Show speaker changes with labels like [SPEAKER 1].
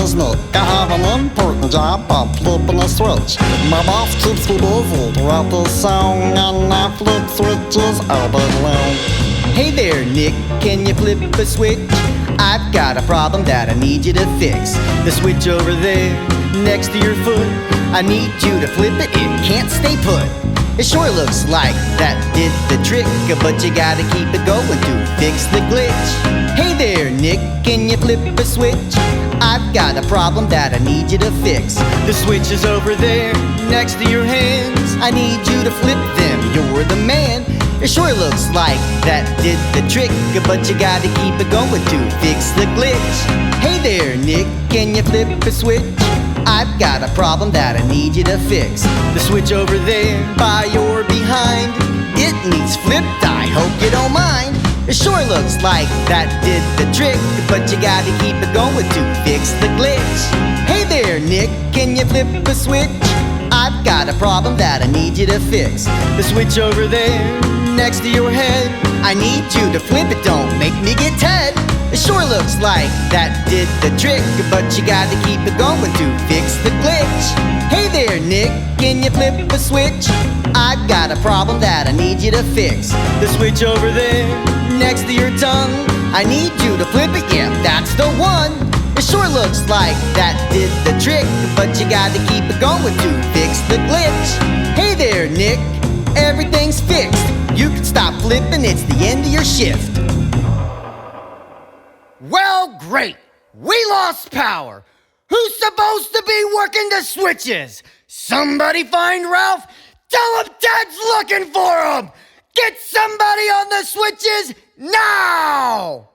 [SPEAKER 1] is Nick. I have an important job of flipping a switch. My boss keeps me busy throughout this song, and I flip switches all day long.
[SPEAKER 2] Hey there, Nick, can you flip a switch? I've got a problem that I need you to fix. The switch over there, next to your foot, I need you to flip it, it can't stay put. It sure looks like that did the trick, but you gotta keep it going to fix the glitch. Hey there, Nick, can you flip a switch? I've got a problem that I need you to fix. The switch is over there, next to your hands. I need you to flip them, you're the man. It sure looks like that did the trick, but you gotta keep it going to fix the glitch. Hey there, Nick, can you flip a switch? I've got a problem that I need you to fix. The switch over there by your behind, it needs flipped, I hope you don't mind. It sure looks like that did the trick, but you gotta keep it going to fix the glitch. Hey there, Nick, can you flip a switch? I've got a problem that I need you to fix. The switch over there, next to your head, I need you to flip it, don't make me get Ted. It sure looks like that did the trick, but you gotta keep it going to fix the glitch. Hey there, Nick, can you flip a switch? I've got a problem that I need you to fix. The switch over there, next to your tongue, I need you to flip it, yeah, that's the one. It sure looks like that did the trick, but you gotta keep it going to fix the glitch. Hey there, Nick, everything's fixed. You can stop flipping, it's the end of your shift.
[SPEAKER 3] Well, great. We lost power. Who's supposed to be working the switches? Somebody find Ralph. Tell him Dad's looking for him. Get somebody on the switches now!